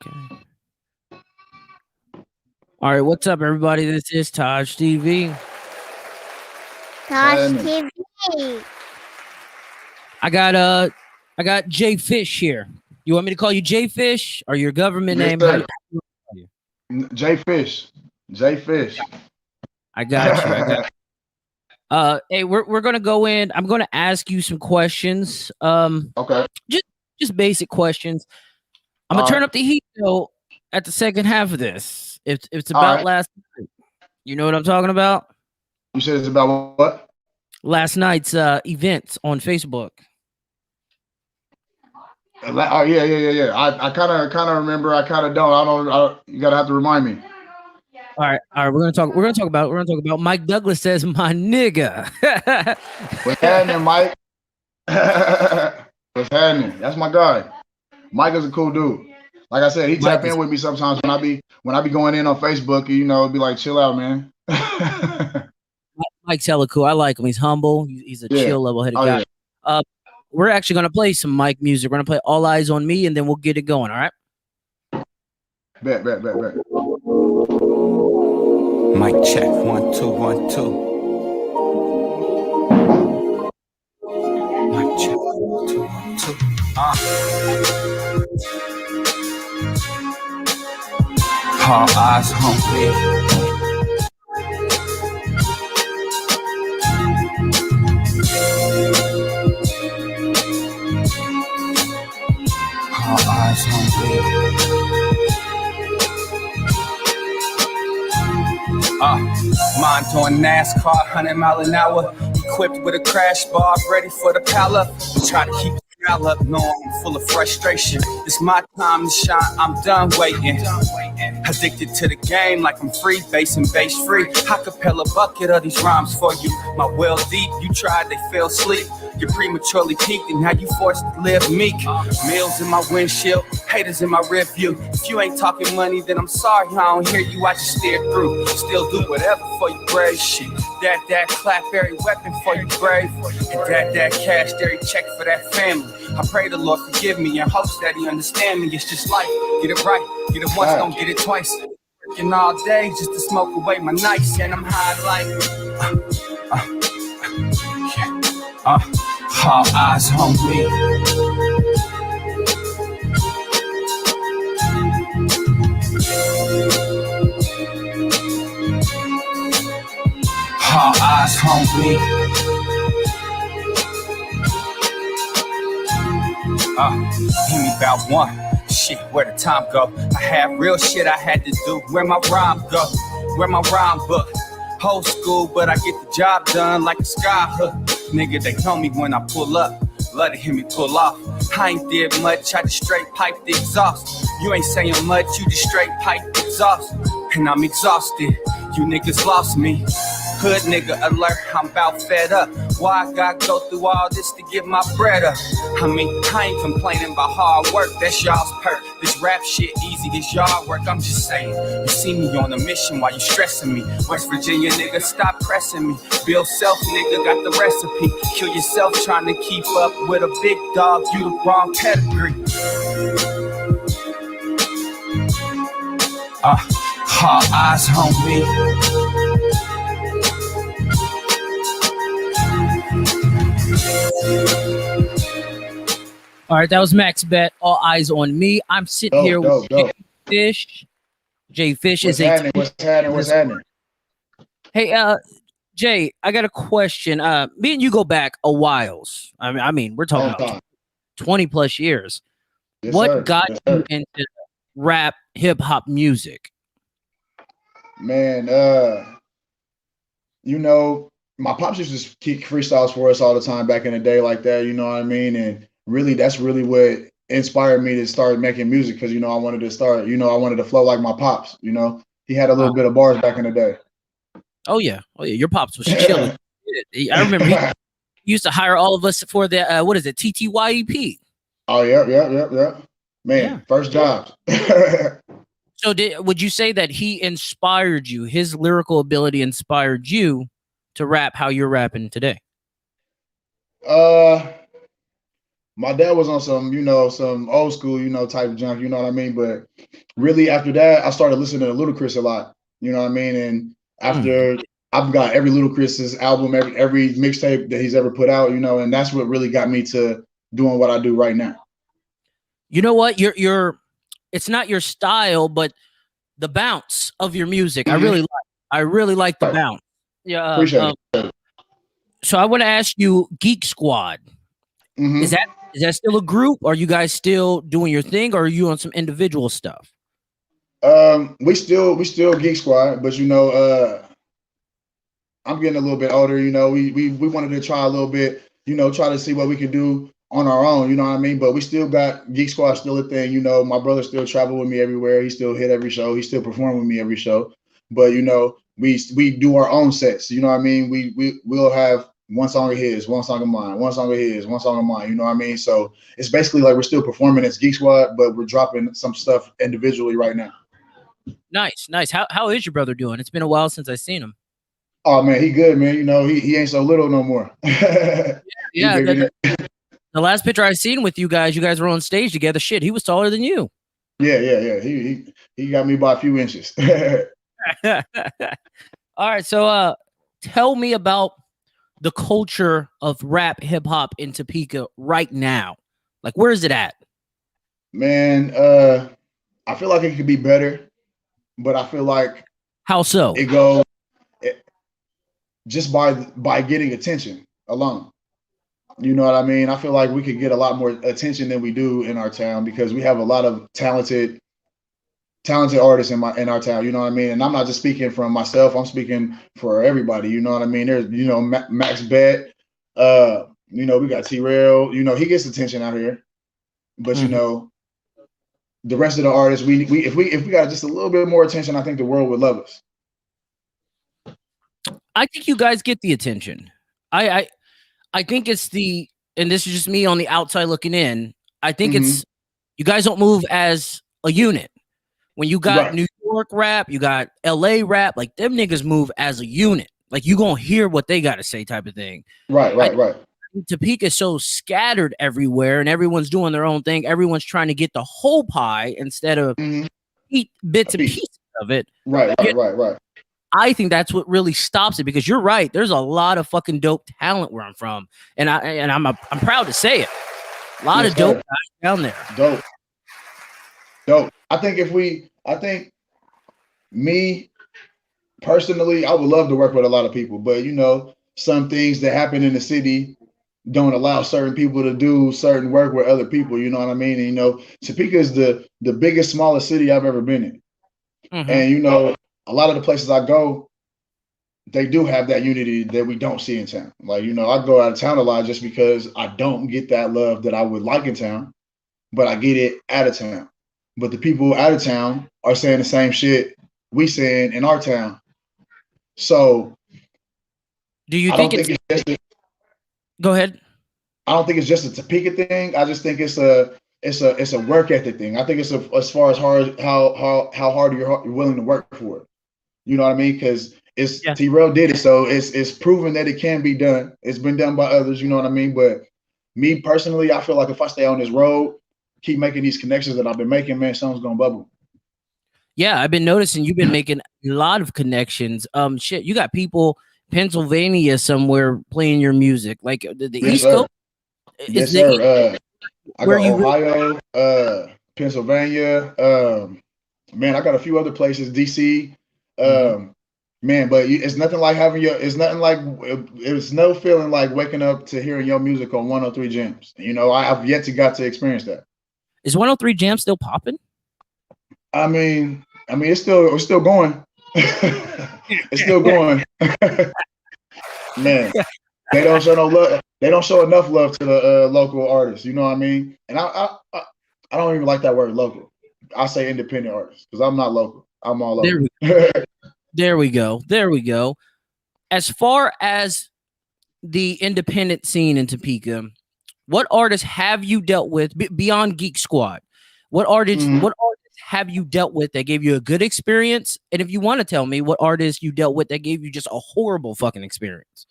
Okay. All right, what's up, everybody? This is TaijhTV. TaijhTV. I got J Fish here. You want me to call you J Fish or your government Yes, name? sir. J Fish. J Fish. I got you. Hey, we're gonna go in. I'm gonna ask you some questions. Okay. Just basic questions. I'm gonna turn up the heat though at the second half of this. It's about last night. You know what I'm talking about? You said it's about what? Last night's events on Facebook. Oh yeah. I kind of remember. I kind of don't. You gotta have to remind me. All right. We're gonna talk about. Mike Douglas says, "My nigga." What's happening, Mike? What's happening? That's my guy. Mike is a cool dude. Like I said, he tap in with me sometimes when I be going in on Facebook. You know, be like, chill out, man. Mike's hella cool. I like him. He's humble. He's a chill, level-headed guy. Yeah. We're actually gonna play some Mike music. We're gonna play "All Eyes on Me," and then we'll get it going. All right. Bet. Mic check 1 2 1 2. Mic check 1 2 1 2. All eyes on me. All eyes on me. Mine doing NASCAR, 100 mile an hour, equipped with a crash bar, ready for the pal-up. Try to keep the dial up, know I'm full of frustration. It's my time to shine, I'm done waiting. Addicted to the game like I'm free, bass and bass free. Acapella bucket of these rhymes for you. My well deep, you tried, they fell asleep. You prematurely peaked and now you forced to live meek. Meals in my windshield, haters in my rear view. If you ain't talking money, then I'm sorry I don't hear you, I just steer through. Still do whatever for you, brave shit. That clap every weapon for you, brave. And that cash every check for that family. I pray the Lord forgive me in hopes that he understand me. It's just life, get it right, get it once, don't get it twice. Working all day just to smoke away my nights, and I'm high like all eyes on me. All eyes on me. Give me about one. Shit, where the time go? I had real shit I had to do. Where my rhyme go? Where my rhyme book? Old school, but I get the job done like a sky hook. Nigga, they know me when I pull up. Love to hear me pull off. I ain't did much, I just straight pipe the exhaust. You ain't saying much, you just straight pipe the exhaust. And I'm exhausted, you niggas lost me. Hood nigga alert, I'm about fed up. Why I gotta go through all this to get my bread up? I mean, I ain't complaining about hard work, that's y'all's perk. This rap shit easy, this y'all work, I'm just saying. You see me on a mission while you stressing me. West Virginia nigga, stop pressing me. Bill Self nigga got the recipe. Kill yourself trying to keep up with a big dog, you the wrong pedigree. All eyes on me. All right, that was Max Bet. All eyes on me. I'm sitting here with J Fish. J Fish is a. What's happening? Hey, Jay, I got a question. Me and you go back a whiles. I mean, we're talking about 20 plus years. Yes, what got you into rap, hip hop music? Man, you know, my pops used to keep freestyles for us all the time back in the day, like that. You know what I mean? And really, that's really what inspired me to start making music, because I wanted to start. I wanted to flow like my pops. He had a little bit of bars back in the day. Oh yeah. Your pops was chilling. I remember he used to hire all of us for the what is it, TTYEP? Oh yeah. Man, first job. So would you say that he inspired you? His lyrical ability inspired you to rap how you're rapping today? my dad was on some, some old school, type of junk, you know what I mean? But really after that, I started listening to Ludacris a lot, you know what I mean? And after I've got every Ludacris's album, every mixtape that he's ever put out, and that's what really got me to doing what I do right now. You know what? It's not your style, but the bounce of your music. Mm-hmm. I really like the bounce. Yeah. Appreciate it. So I want to ask you, Geek Squad. Mm-hmm. Is that still a group? Are you guys still doing your thing, or are you on some individual stuff? We still Geek Squad, but I'm getting a little bit older. We wanted to try a little bit, try to see what we could do on our own. You know what I mean? But we still got Geek Squad, still a thing. My brother still travel with me everywhere. He still hit every show. He still perform with me every show. But we do our own sets. You know what I mean? We'll have one song of his, one song of mine, one song of his, one song of mine. You know what I mean? So it's basically like we're still performing as Geek Squad, but we're dropping some stuff individually right now. Nice. How is your brother doing? It's been a while since I've seen him. Oh man, he good, man. He ain't so little no more. Yeah. The last picture I seen with you guys were on stage together. Shit, he was taller than you. Yeah. He got me by a few inches. All right, so tell me about the culture of rap hip hop in Topeka right now. Like, where is it at? Man, I feel like it could be better, but I feel like how so? It goes just by getting attention alone. You know what I mean? I feel like we could get a lot more attention than we do in our town because we have a lot of talented artists in our town. You know what I mean? And I'm not just speaking from myself. I'm speaking for everybody. You know what I mean? There's Max Bet. We got T-Rell. He gets attention out here, but the rest of the artists, if we got just a little bit more attention, I think the world would love us. I think you guys get the attention. I think it's and this is just me on the outside looking in. I think it's you guys don't move as a unit. When you got New York rap, you got LA rap, like them niggas move as a unit. Like you gonna hear what they gotta say, type of thing. Right. Topeka is so scattered everywhere, and everyone's doing their own thing. Everyone's trying to get the whole pie instead of eat bits and pieces of it. Right. I think that's what really stops it, because you're right. There's a lot of fucking dope talent where I'm from, and I'm proud to say it. A lot of dope guys down there. Dope. I think me personally, I would love to work with a lot of people, but some things that happen in the city don't allow certain people to do certain work with other people. You know what I mean? And, Topeka is the biggest, smallest city I've ever been in. And, a lot of the places I go, they do have that unity that we don't see in town. Like, I go out of town a lot just because I don't get that love that I would like in town, but I get it out of town. But the people out of town are saying the same shit we saying in our town. So do you think go ahead. I don't think it's just a Topeka thing. I just think it's a work ethic thing. I think it's as far as how hard you're willing to work for it. You know what I mean? Because T-Rell did it, so it's proven that it can be done. It's been done by others. You know what I mean? But me personally, I feel like if I stay on this road, keep making these connections that I've been making, man, something's gonna bubble. Yeah, I've been noticing you've been making a lot of connections. Shit, you got people Pennsylvania somewhere playing your music, like the East Coast. Yes, sir. I got Ohio, Pennsylvania. Man, I got a few other places, DC. Man, but it's nothing like it's no feeling like waking up to hearing your music on 103 Gems. I've yet to got to experience that. Is 103 Jam still popping? I mean, it's still going. It's still going. Man, they don't show no love. They don't show enough love to the local artists. You know what I mean? And I don't even like that word local. I say independent artists because I'm not local. I'm all over. There we go. As far as the independent scene in Topeka, what artists have you dealt with beyond Geek Squad? What artists have you dealt with that gave you a good experience? And if you want to tell me what artists you dealt with that gave you just a horrible fucking experience.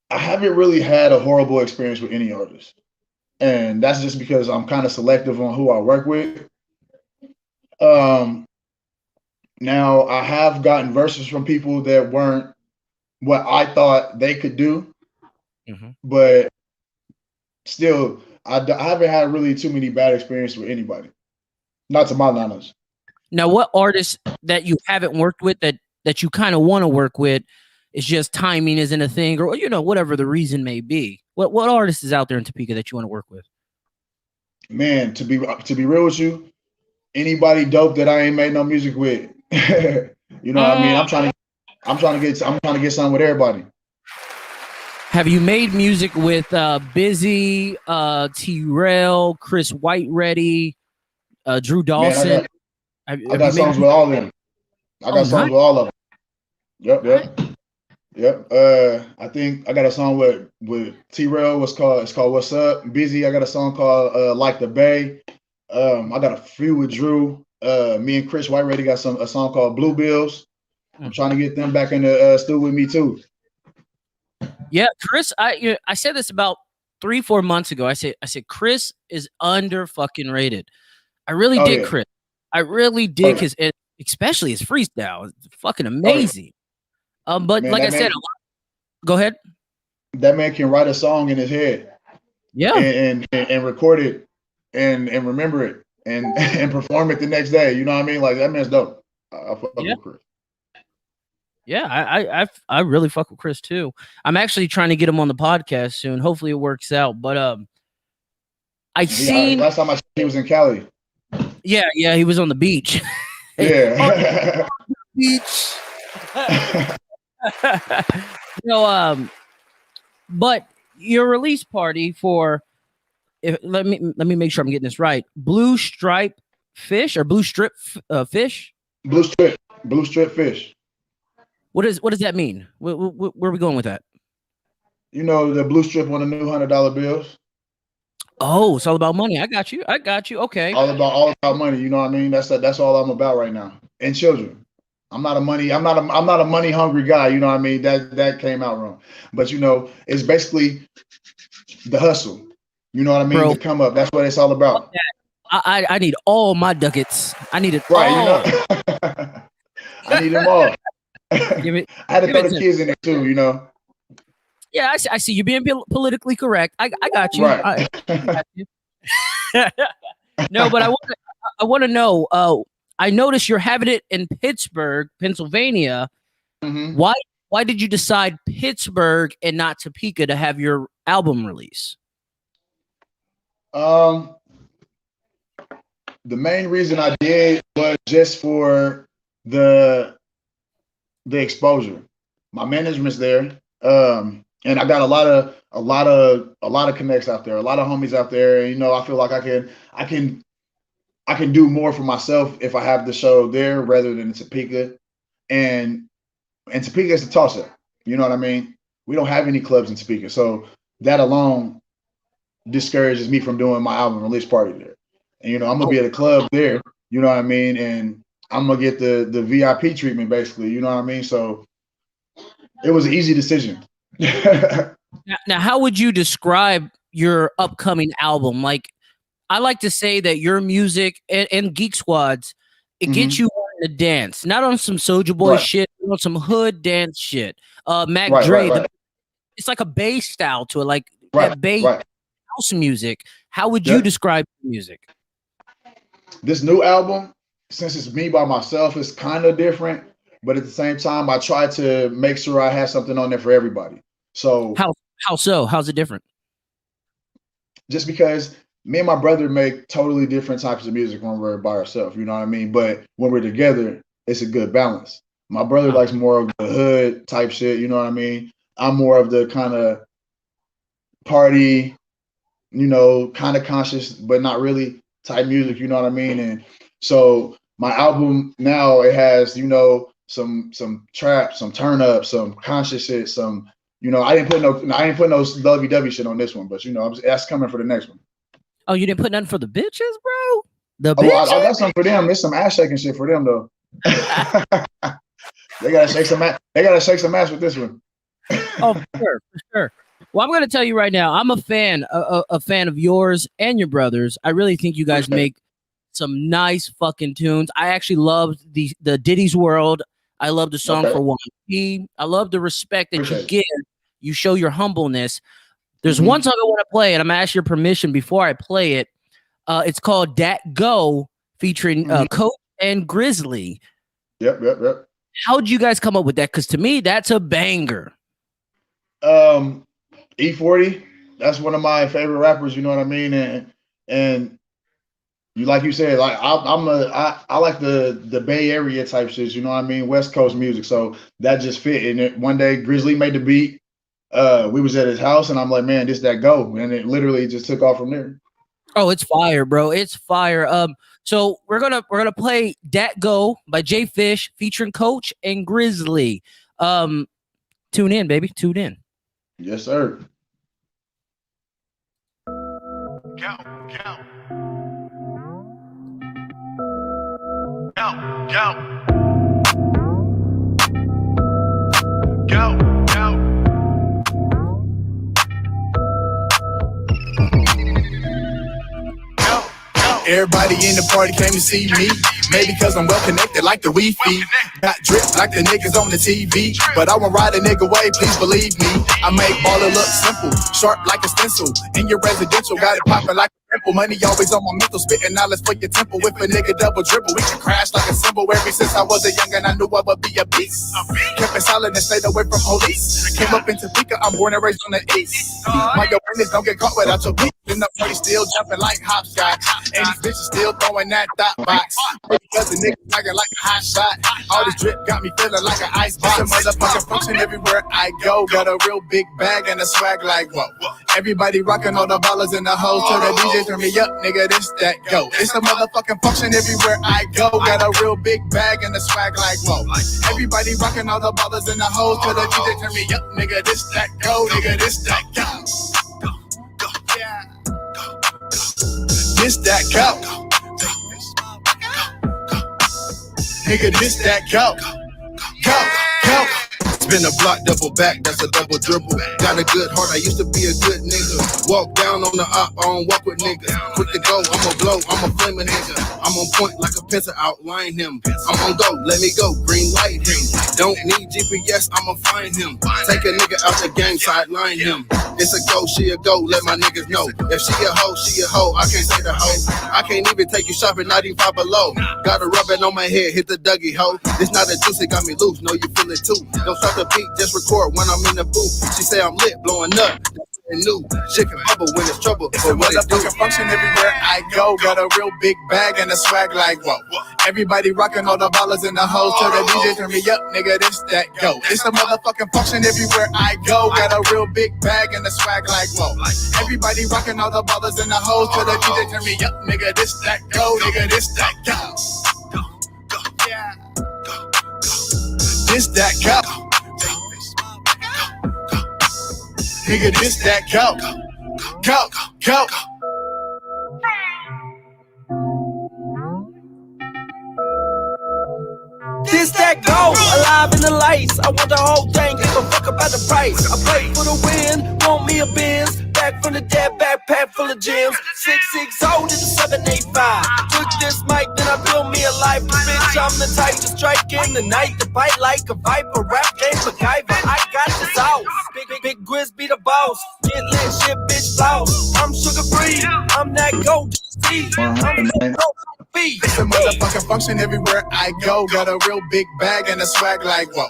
I haven't really had a horrible experience with any artist, and that's just because I'm kind of selective on who I work with. Um, Now I have gotten verses from people that weren't what I thought they could do, Mm-hmm. but still, I haven't had really too many bad experiences with anybody. Not to my knowledge. Now, what artists that you haven't worked with that you kind of want to work with, it's just timing isn't a thing, or whatever the reason may be. What artist is out there in Topeka that you want to work with? Man, to be real with you, anybody dope that I ain't made no music with. You know what I mean? I'm trying to get something with everybody. Have you made music with Busy, T-Rell, Chris Whiteready, Drew Man, Dawson? I got songs with all of them. I got songs with all of them. Yep. I think I got a song with T-Rell. It's called What's Up. Busy. I got a song called Like the Bay. I got a few with Drew. Me and Chris Whiteready got a song called Blue Bills. I'm trying to get them back in the studio with me too. Yeah, Chris. I said this about 3-4 months ago. I said Chris is under fucking rated. I really dig Chris. I really dig his, especially his freestyle. It's fucking amazing. But man, like I said, go ahead. That man can write a song in his head. Yeah, and record it and remember it and perform it the next day. You know what I mean? Like that man's dope. I fuck with Chris. Yeah, I really fuck with Chris too. I'm actually trying to get him on the podcast soon. Hopefully it works out. But seen last time he was in Cali. Yeah, he was on the beach. Yeah. Beach. But your release party for let me make sure I'm getting this right. Blue stripe fish or blue strip fish? Blue strip fish. What does that mean? Where are we going with that? You know, the blue strip on the new $100 bills. Oh, it's all about money. I got you. Okay. All about money. You know what I mean? That's all I'm about right now. And children. I'm not a money hungry guy. You know what I mean? That came out wrong. But it's basically the hustle. You know what I mean? Bro, the come up. That's what it's all about. I need all my ducats. I need it right, all. I need them all. I had to throw the kids in there too, Yeah, I see you being politically correct. I got you. Right. I got you. No, but I want to know. I noticed you're having it in Pittsburgh, Pennsylvania. Mm-hmm. Why did you decide Pittsburgh and not Topeka to have your album release? The main reason I did was just for the exposure. My management's there, and I got a lot of connects out there, a lot of homies out there. And, I feel like I can do more for myself if I have the show there rather than in Topeka. And Topeka is a toss-up. You know what I mean? We don't have any clubs in Topeka, so that alone discourages me from doing my album release party there. And I'm gonna be at a club there. You know what I mean? And I'm gonna get the VIP treatment basically. You know what I mean? So it was an easy decision. Now, how would you describe your upcoming album? Like, I like to say that your music and Geek Squad's, it gets you on to dance, not on some Soulja Boy shit, on some hood dance shit. Mac Dre, it's like a bass style to it, like that bass house music. How would you describe music? This new album, since it's me by myself, is kind of different, but at the same time, I try to make sure I have something on there for everybody. So how so? How's it different? Just because me and my brother make totally different types of music when we're by ourselves, you know what I mean? But when we're together, it's a good balance. My brother likes more of the hood type shit, you know what I mean? I'm more of the kind of party, kind of conscious, but not really type music, you know what I mean? And so my album now, it has, some trap, some turn up, some conscious shit, some, I didn't put no lovey-dovey shit on this one, but that's coming for the next one. Oh, you didn't put nothing for the bitches, bro? The bitches? I got something for them. There's some ass shaking shit for them though. They gotta shake some ass with this one. Oh, for sure. Well, I'm going to tell you right now, I'm a fan of yours and your brothers. I really think you guys make some nice fucking tunes. I actually loved the Diddy's World. I love the song for 1P. I love the respect that you give. You show your humbleness. There's one song I want to play, and I'm going to ask your permission before I play it. It's called Dat Go, featuring Coach and Grizzly. Yep. How'd you guys come up with that? Because to me, that's a banger. E40, that's one of my favorite rappers, you know what I mean? And you, like you said, like I like the Bay Area type shit, you know what I mean? West Coast music. So that just fit. And one day Grizzly made the beat. We was at his house and I'm like, man, this that go. And it literally just took off from there. Oh, it's fire, bro. It's fire. So we're gonna play Dat Go by Jay Fish featuring Coach and Grizzly. Tune in, baby. Tune in. Yes, sir. Go. Everybody in the party came to see me. Maybe cause I'm well connected like the Wi-Fi. Got drip like the niggas on the TV. But I won't ride a nigga way, please believe me. I make baller look simple, sharp like a stencil. In your residential, got it popping like a pimple. Money always on my mental, spitting knowledge for your temple. If a nigga double dribble, we can crash like a cymbal. Ever since I was a young and I knew I would be a beast. Kept it solid and stayed away from police. Came up in Topeka, I'm born and raised on the east. My awareness don't get caught without your beat. In the party still jumping like hopscotch. And these bitches still throwing that thought box. Because the niggas talking like a hot shot. All this drip got me feeling like an ice box. It's a motherfucking function everywhere I go. Got a real big bag and a swag like whoa. Everybody rocking all the ballers in the hoes. Till the DJ turn me up, nigga, this that go. It's a motherfucking function everywhere I go. Got a real big bag and a swag like whoa. Everybody rocking all the ballers in the hoes. Till the DJ turn me up, nigga, this that go. Nigga, this that go. Yeah. This that go. Nigga, this that go. Go. Spin a block, double back, that's a double dribble. Got a good heart, I used to be a good nigga. Walk down on the op, I don't walk with niggas. Quick to go, I'ma blow, I'm a flaming nigga. I'm on point like a pencil, outline him. I'm on go, let me go, green light him. Don't need GPS, I'ma find him. Take a nigga out the game, sideline him. It's a go, she a go, let my niggas know. If she a hoe, she a hoe, I can't say the hoe. I can't even take you shopping, not even Five Below. Gotta rub it on my head, hit the Dougie hoe. It's not a juice, it got me loose, know you feel it too. Don't start the beat, just record when I'm in the booth. She say I'm lit, blowing up. And new shit can bubble when it's trouble. It's a motherfucking function everywhere I go. Got a real big bag and a swag like whoa. Everybody rocking all the ballers in the hoes. Till the DJ turn me up, nigga, this that go. It's a motherfucking function everywhere I go. Got a real big bag and a swag like whoa. Everybody rocking all the ballers in the hoes. Till the DJ turn me up, nigga, this that go. Nigga, this that go. Yeah. This that go. Nigga, this that go. Go. This that go, alive in the lights. I want the whole thing, give a fuck about the price. I play for the win, want me a Benz. Back from the dead, backpack full of gems. 660 to the 785. Took this mic, then I built me a life. Bitch, I'm the type to strike in the night. To bite like a viper, rap game MacGyver. I got the sauce. Big Grizz be the boss. Get lit, shit, bitch, floss. I'm sugar free, I'm that go, Steve. I'm It's a motherfucking function everywhere I go. Got a real big bag and a swag like whoa.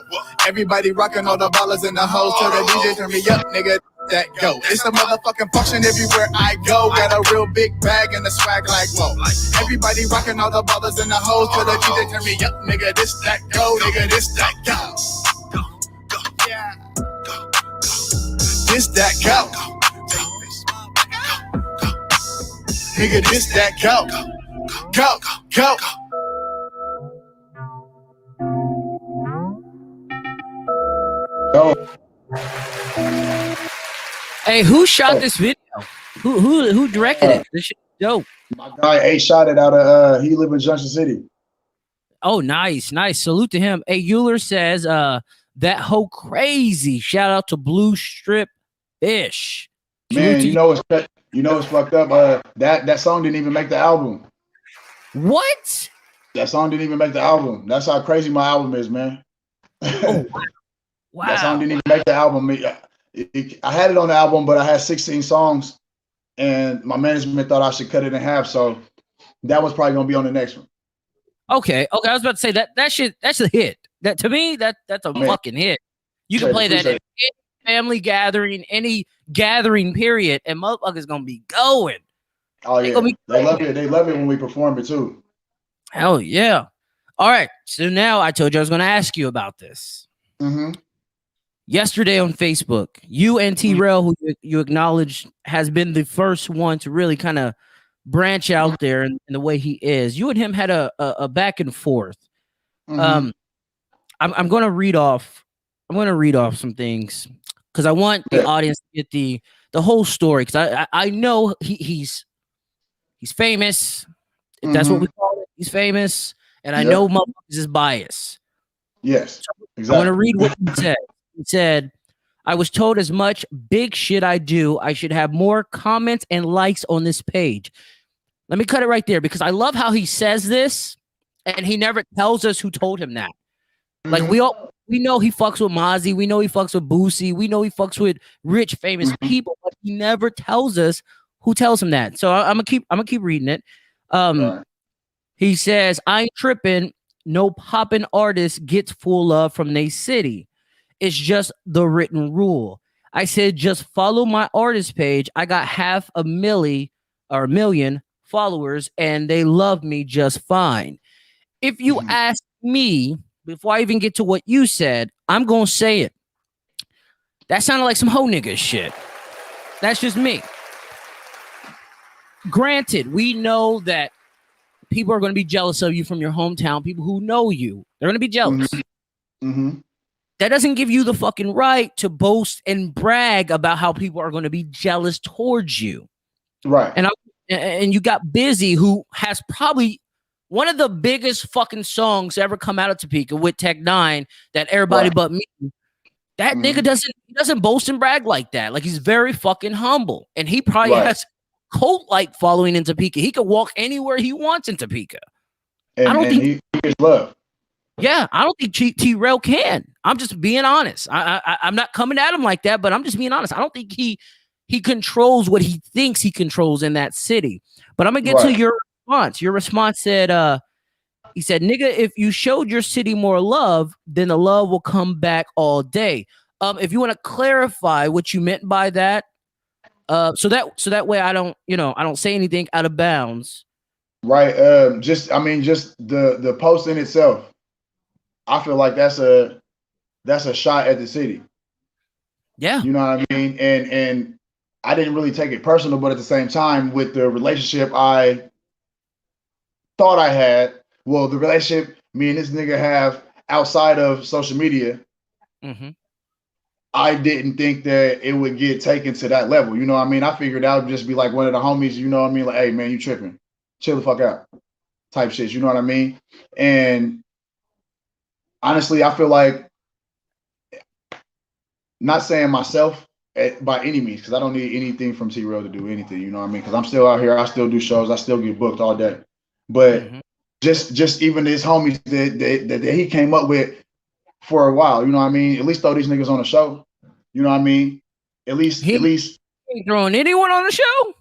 Everybody rocking all the ballers in the hoes. Till the DJ turn me up, nigga, that go. It's a motherfucking function everywhere I go. Got a real big bag and a swag like whoa. Everybody rocking all the ballers in the hoes. Till the DJ turn me up, nigga, this that go. Nigga, this that go. Yeah. This that go. Nigga, this that go. Go. Hey, who shot this video? Who directed it? This shit is dope. My guy A shot it out of he live in Junction City. Oh, nice. Salute to him. Hey, Euler says, That whole crazy. Shout out to Blue Strip Ish. Man, you know what's fucked up. That song didn't even make the album. What? That song didn't even make the album. That's how crazy my album is, man. Oh, wow. That song didn't even make the album. I had it on the album, but I had 16 songs, and my management thought I should cut it in half. So that was probably gonna be on the next one. Okay. I was about to say that's a hit. That to me, that's a fucking hit. You can play that at any family gathering, any gathering period, and motherfuckers gonna be going. Oh yeah, they love it. They love it when we perform it too. Hell yeah! All right, so now I told you I was gonna ask you about this. Mm-hmm. Yesterday on Facebook, you and T-Rell, who you acknowledged has been the first one to really kind of branch out there in the way he is. You and him had a back and forth. I'm going to read off. I'm going to read off some things because I want the audience to get the whole story. Because I know he's famous. If that's what we call it. He's famous, and I know motherfuckers is biased. Yes, exactly. I want to read what he said. He said, "I was told as much big shit I do. I should have more comments and likes on this page." Let me cut it right there because I love how he says this, and he never tells us who told him that. Like we know he fucks with Mozzie, we know he fucks with Boosie, we know he fucks with rich, famous people, but he never tells us who tells him that. So I'm gonna keep reading it. He says, "I ain't tripping. No poppin' artist gets full love from they city. It's just the written rule." I said, "Just follow my artist page. I got 500,000 followers, and they love me just fine. If you ask me, before I even get to what you said, I'm gonna say it. That sounded like some hoe nigga shit. That's just me. Granted, we know that people are going to be jealous of you from your hometown. People who know you, they're going to be jealous. That doesn't give you the fucking right to boast and brag about how people are going to be jealous towards you. Right. And you got Busy, who has probably one of the biggest fucking songs ever come out of Topeka with Tech Nine, that Everybody But Me. That nigga doesn't boast and brag like that. Like, he's very fucking humble, and he probably has cult-like following in Topeka. He could walk anywhere he wants in Topeka. And, I don't think he gets love. Yeah, I don't think T-Rell can. I'm just being honest. I'm not coming at him like that, but I'm just being honest. I don't think he controls what he thinks he controls in that city. But I'm gonna get to your response. Your response said, he said, "Nigga, if you showed your city more love, then the love will come back all day." If you want to clarify what you meant by that, so that way I don't say anything out of bounds. Right. Just the post in itself, I feel like that's a shot at the city. Yeah. You know what I mean? And I didn't really take it personal, but at the same time, with the relationship I thought I had, well, the relationship me and this nigga have outside of social media, I didn't think that it would get taken to that level. You know what I mean? I figured I would just be like one of the homies, you know what I mean? Like, hey man, you tripping. Chill the fuck out. Type shit. You know what I mean? And honestly, I feel like, not saying myself by any means, because I don't need anything from T-Rell to do anything, you know what I mean? Because I'm still out here, I still do shows, I still get booked all day. But just even his homies that he came up with for a while, you know what I mean? At least throw these niggas on the show. You know what I mean? At least he ain't throwing anyone on the show?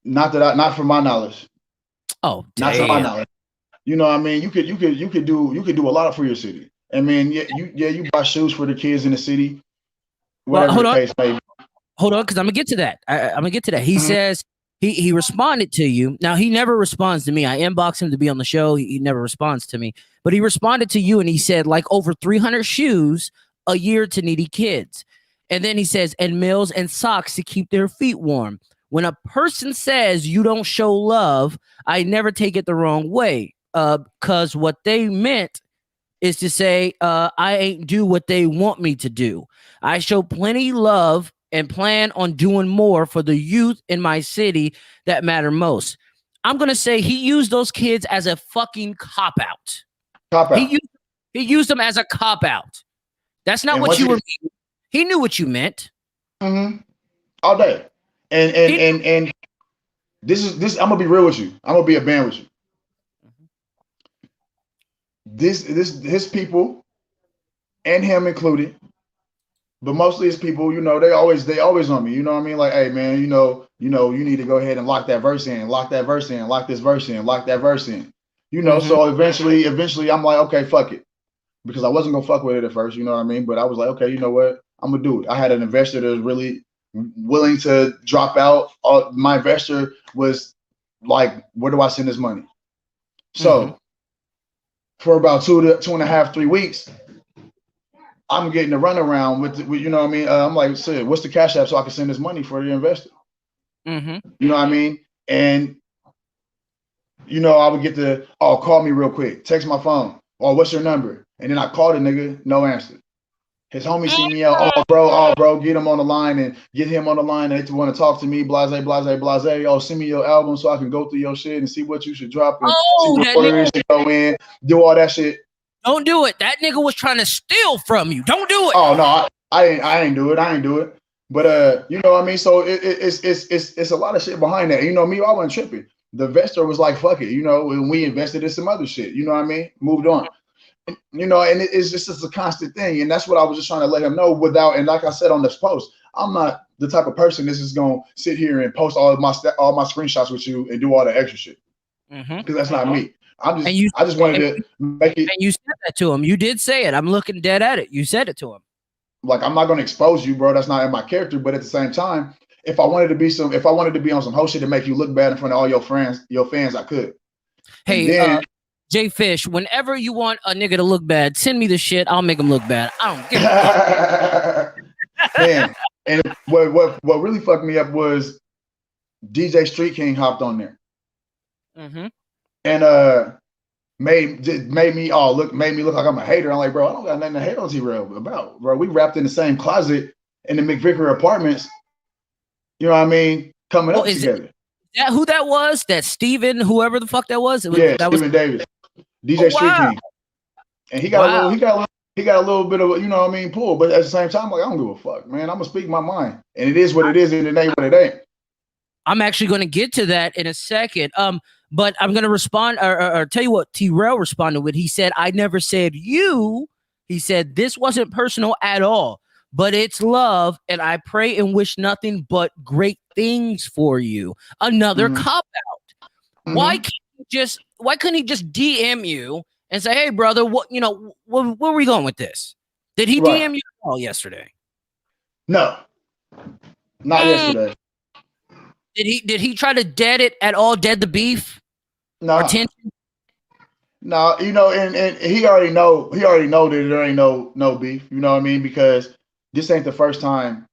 Not from my knowledge. Oh, damn. Not to my knowledge. You know what I mean? You could do a lot for your city. I mean, you buy shoes for the kids in the city. Whatever the case may be. Hold on, because I'm gonna get to that. I'm gonna get to that. He says he responded to you. Now, he never responds to me. I inbox him to be on the show. He never responds to me. But he responded to you, and he said, like, over 300 shoes a year to needy kids. And then he says, and meals and socks to keep their feet warm. When a person says you don't show love, I never take it the wrong way. Because what they meant is to say, I ain't do what they want me to do. I show plenty love and plan on doing more for the youth in my city that matter most. I'm going to say he used those kids as a fucking cop-out. He used them as a cop-out. That's not And what once you were. He knew what you meant. All day. And this. I'm gonna be real with you. I'm gonna be a band with you. This his people and him included, but mostly his people. You know, they always on me. You know what I mean? Like, hey man, you need to go ahead and lock that verse in, lock that verse in, lock this verse in, lock that verse in. You know, so eventually I'm like, okay, fuck it. Because I wasn't gonna fuck with it at first, you know what I mean? But I was like, okay, you know what? I'm gonna do it. I had an investor that was really willing to drop out. My investor was like, where do I send this money? So for about 2.5, 3 weeks, I'm getting the runaround with you know what I mean? I'm like, shit, what's the cash app so I can send this money for the investor? You know what I mean? And you know, I would get the, call me real quick, text my phone, or what's your number? And then I called the nigga, no answer. His homies see me out, bro, get him on the line and get him on the line. They want to talk to me, blase. Oh, send me your album so I can go through your shit and see what you should drop and see what order it should go in, do all that shit. Don't do it. That nigga was trying to steal from you. Don't do it. Oh no, I ain't do it. But you know what I mean? So it's a lot of shit behind that. You know me, I wasn't tripping. The investor was like, fuck it, you know, and we invested in some other shit. You know what I mean? Moved on. You know, and it's just a constant thing, and that's what I was just trying to let him know. And like I said on this post, I'm not the type of person that's just gonna sit here and post all my screenshots with you and do all the extra shit, because that's not me. I just wanted to make it. And you said that to him. You did say it. I'm looking dead at it. You said it to him. Like, I'm not gonna expose you, bro. That's not in my character. But at the same time, if I wanted to be on some whole shit to make you look bad in front of all your fans, I could. Hey, Jay Fish, whenever you want a nigga to look bad, send me the shit. I'll make him look bad. I don't give a fuck. Man, and what really fucked me up was DJ Street King hopped on there, and made me look like I'm a hater. I'm like, bro, I don't got nothing to hate on T-Rell about, bro. We wrapped in the same closet in the McVicker apartments. You know what I mean? Coming up together. That who that was? That Steven, whoever the fuck that was? Steven Davis. DJ Street King. And he got a little bit of, you know what I mean, pull, but at the same time, like, I don't give a fuck, man. I'm gonna speak my mind. And it is what it is, and it ain't what it ain't. I'm actually gonna get to that in a second. But I'm gonna respond or tell you what T-Rell responded with. He said, I never said you. He said, this wasn't personal at all, but it's love, and I pray and wish nothing but great things for you. Another cop out. Why couldn't he just DM you and say, hey brother, where are we going with this? Did he DM you all yesterday? No, not yesterday. Did he try to dead the beef? No. No, you know, and he already know that there ain't no beef, you know what I mean? Because this ain't the first time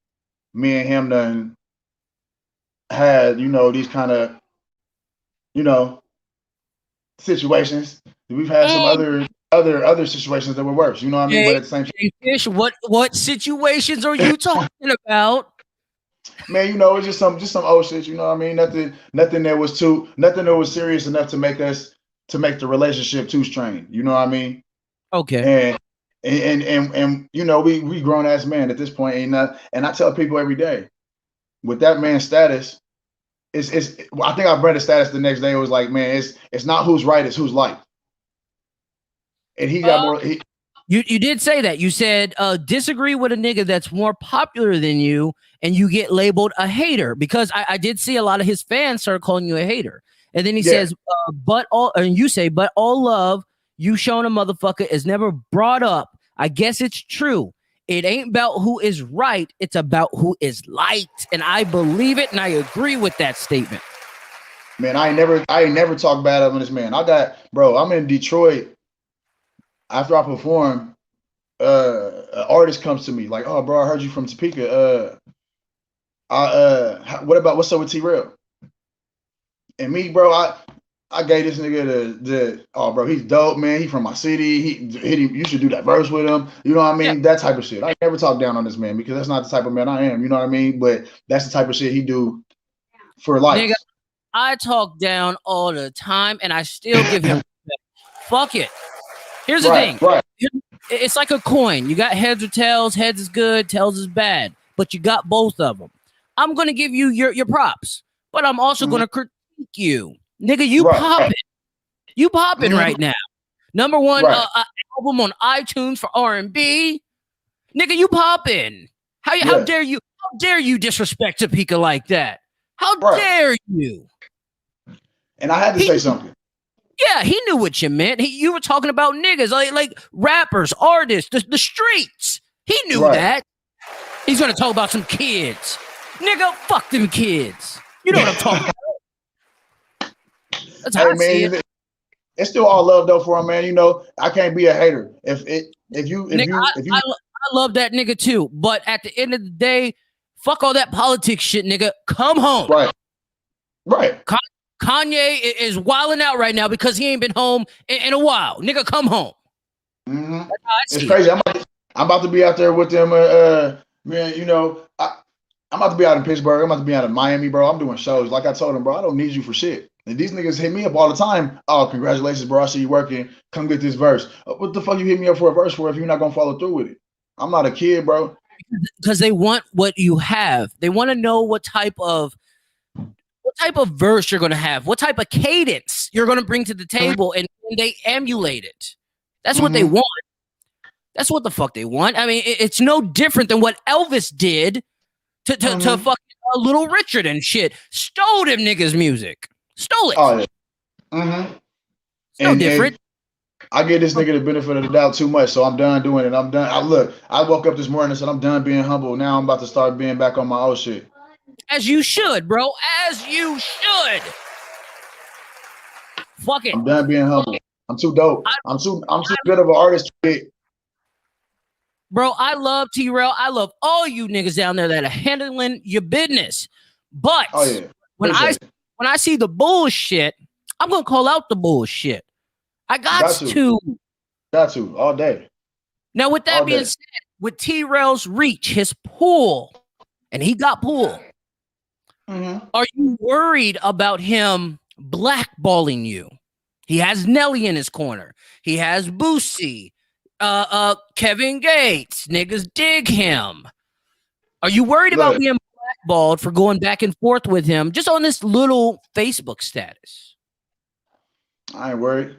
me and him done had, you know, these kind of, you know, situations. We've had some other situations that were worse, you know what I mean? But at the same time, Fish, what situations are you talking about? Man, you know, it's just some old shit, you know what I mean? Nothing that was serious enough to make the relationship too strained, you know what I mean? Okay. And you know, we grown ass men at this point, and I tell people every day, with that man's status, I think I read a status the next day. It was like, man, it's not who's right, it's who's liked. And he got more. You did say that. You said disagree with a nigga that's more popular than you, and you get labeled a hater, because I did see a lot of his fans start calling you a hater. And then he says, but all love you shown a motherfucker is never brought up. I guess it's true. It ain't about who is right. It's about who is liked. And I believe it. And I agree with that statement. Man, I ain't never talked bad on this man. I'm in Detroit. After I perform, an artist comes to me like, oh bro, I heard you from Topeka. What's up with T-Rell? And me, bro, I gave this nigga bro, he's dope, man. He from my city. You should do that verse with him. You know what I mean? Yeah. That type of shit. I never talk down on this man, because that's not the type of man I am. You know what I mean? But that's the type of shit he do for life. Nigga, I talk down all the time, and I still give him fuck it. Here's the thing. Right. It's like a coin. You got heads or tails. Heads is good, tails is bad. But you got both of them. I'm gonna give you your props, but I'm also gonna critique you, nigga. You popping right now. Number one album on iTunes for R&B, nigga. You popping. How dare you? How dare you disrespect Topeka like that? How dare you? And I had to say something. Yeah, he knew what you meant. You were talking about niggas, like rappers, artists, the streets. He knew that. He's gonna talk about some kids. Nigga, fuck them kids. You know what I'm talking about. That's how I see it. It's still all love though for him, man. You know, I can't be a hater. If you I love that nigga too. But at the end of the day, fuck all that politics shit, nigga. Come home. Right. Kanye is wilding out right now because he ain't been home in a while. Nigga, come home. Mm-hmm. It's crazy. I'm about to be out there with them. Man, you know, I'm about to be out in Pittsburgh. I'm about to be out in Miami, bro. I'm doing shows. Like I told him, bro, I don't need you for shit. And these niggas hit me up all the time. Oh, congratulations, bro. I see you working. Come get this verse. What the fuck you hit me up for a verse for if you're not going to follow through with it? I'm not a kid, bro. Because they want what you have. They want to know what type of verse you're going to have, what type of cadence you're going to bring to the table, and they emulate it. That's what they want. That's what the fuck they want. I mean, it's no different than what Elvis did to fucking Little Richard and shit. Stole them niggas' music. Stole it. Oh, yeah. It's no different. I give this nigga the benefit of the doubt too much, so I'm done doing it. I'm done. I woke up this morning and said, I'm done being humble. Now I'm about to start being back on my old shit. As you should, bro. As you should. Fuck it. I'm done being humble. I'm too dope. I'm too good of an artist. Bro, I love T-Rell. I love all you niggas down there that are handling your business. But when I see the bullshit, I'm gonna call out the bullshit. I got to. Got to all day. Now, with that being said, with T-Rell's reach, his pull, and he got pulled. Are you worried about him blackballing you? He has Nelly in his corner. He has Boosie, Kevin Gates. Niggas dig him. Are you worried about being blackballed for going back and forth with him just on this little Facebook status? I ain't worried.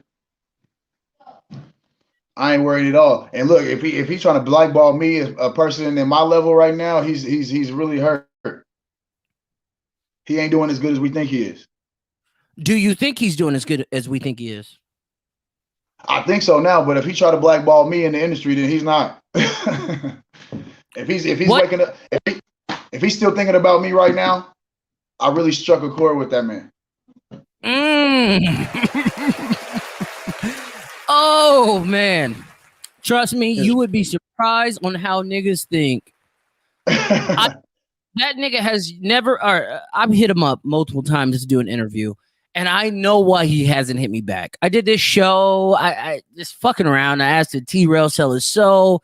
I ain't worried at all. And look, if he's trying to blackball me as a person in my level right now, he's really hurt. He ain't doing as good as we think he is. Do you think he's doing as good as we think he is? I think so now, but if he try to blackball me in the industry, then he's not. if he's waking up, if he's still thinking about me right now, I really struck a chord with that man. Oh man, trust me, you would be surprised on how niggas think. That nigga has never, or I've hit him up multiple times to do an interview, and I know why he hasn't hit me back. I did this show, I just fucking around. I asked did T-Rell sell his soul.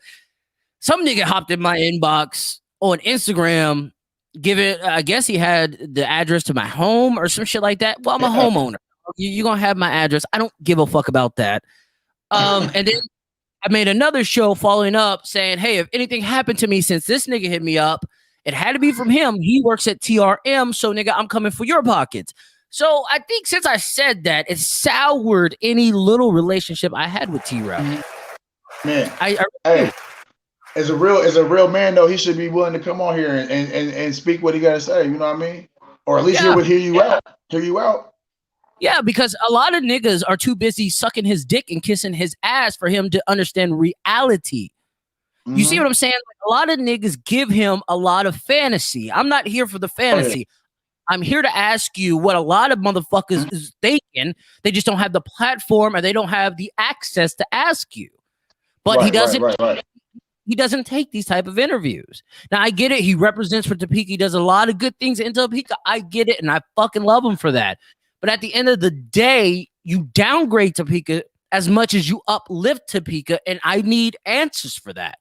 Some nigga hopped in my inbox on Instagram, I guess he had the address to my home or some shit like that. Well, I'm a homeowner. You're gonna have my address. I don't give a fuck about that. And then I made another show following up saying, hey, if anything happened to me since this nigga hit me up, it had to be from him. He works at TRM, so nigga, I'm coming for your pockets. So I think since I said that, it soured any little relationship I had with T-Rell. Man, hey, as a real man though, he should be willing to come on here and speak what he got to say. You know what I mean? Or at least hear you out. Hear you out. Yeah, because a lot of niggas are too busy sucking his dick and kissing his ass for him to understand reality. You see what I'm saying? Like, a lot of niggas give him a lot of fantasy. I'm not here for the fantasy. I'm here to ask you what a lot of motherfuckers is thinking. They just don't have the platform or they don't have the access to ask you. But he doesn't. He doesn't take these type of interviews. Now, I get it. He represents for Topeka. He does a lot of good things in Topeka. I get it, and I fucking love him for that. But at the end of the day, you downgrade Topeka as much as you uplift Topeka, and I need answers for that.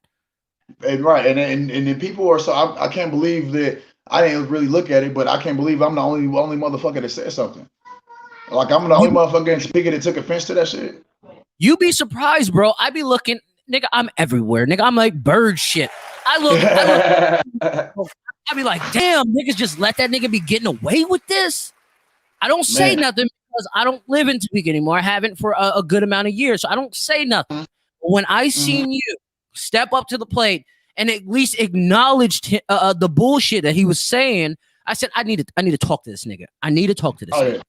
And then people are so I can't believe that I didn't really look at it, but I can't believe I'm the only motherfucker that said something. Like I'm the only motherfucker in Topeka that took offense to that shit. You be surprised, bro. I be looking, nigga, I'm everywhere. Nigga, I'm like bird shit. I be like, damn, niggas just let that nigga be getting away with this. I don't say nothing because I don't live in Topeka anymore. I haven't for a good amount of years, so I don't say nothing. But when I seen you step up to the plate and at least acknowledged the bullshit that he was saying, I said, I need to talk to this nigga. I need to talk to this nigga. Yeah.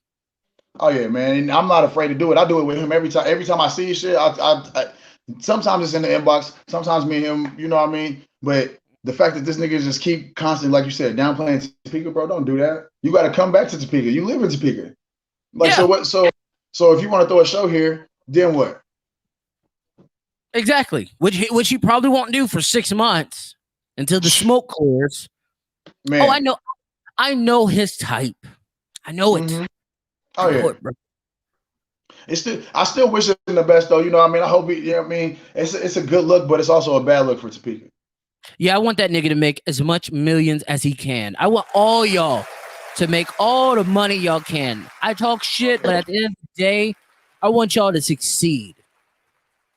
Oh yeah, man. And I'm not afraid to do it. I do it with him every time. Every time I see his shit, I sometimes it's in the inbox. Sometimes me and him, you know what I mean? But the fact that this nigga just keep constantly, like you said, downplaying Topeka, bro, don't do that. You got to come back to Topeka. You live in Topeka. Like, so what? So if you want to throw a show here, then what? Exactly. Which he probably won't do for 6 months until the smoke clears. Man. Oh, I know his type. I know it. Oh yeah. I still wish him the best though. You know what I mean? I hope he, you know what I mean? It's a good look, but it's also a bad look for Topeka. Yeah, I want that nigga to make as much millions as he can. I want all y'all to make all the money y'all can. I talk shit, but at the end of the day, I want y'all to succeed.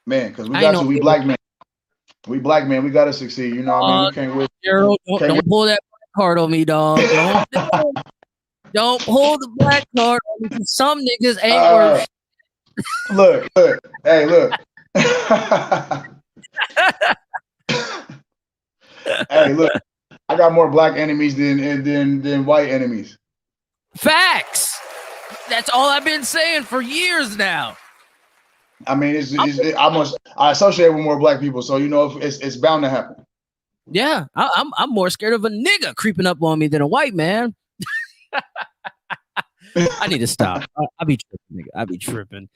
Man, because we black men. We black men, we gotta succeed. You know what I mean? We can't win. Gerald, don't pull that card on me, dog. Don't pull the black card on me. Some niggas ain't worth. Look, hey, look. Hey, look. I got more black enemies than white enemies. Facts. That's all I've been saying for years now. I mean, I associate with more black people, so you know it's bound to happen. Yeah, I'm more scared of a nigga creeping up on me than a white man. I need to stop. I be tripping, nigga. I be tripping.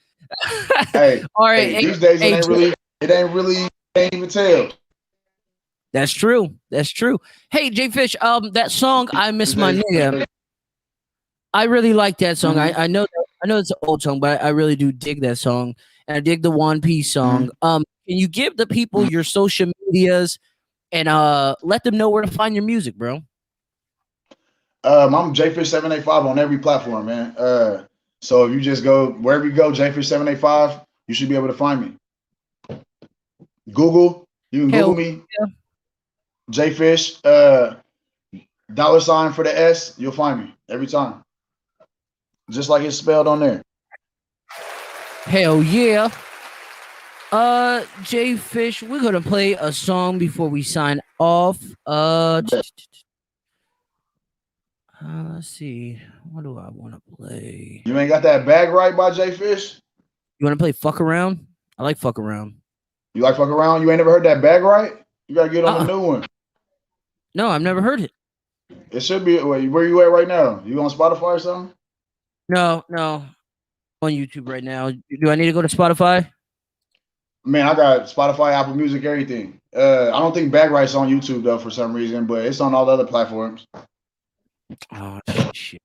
Hey, all right. Hey, these days it ain't really can't even tell. That's true. Hey, J Fish, that song "I Miss My Nigga," I really like that song. I know it's an old song, but I really do dig that song, and I dig the One Piece song. Can you give the people your social medias and let them know where to find your music, bro? I'm JFish785 on every platform, man. So if you just go wherever you go, JFish785, you should be able to find me. Google, you can Google me. Yeah. JFish, $ for the S, you'll find me every time. Just like it's spelled on there. Hell yeah. J Fish, we're gonna play a song before we sign off. Let's see. What do I want to play? You ain't got that bag right by J Fish? You want to play Fuck Around? I like Fuck Around. You like Fuck Around? You ain't never heard that bag right? You gotta get on the new one. No, I've never heard it. It should be. Where you at right now? You on Spotify or something? No. On YouTube right now. Do I need to go to Spotify? Man, I got Spotify, Apple Music, everything. I don't think Bag Right's on YouTube though for some reason, but it's on all the other platforms. Oh shit.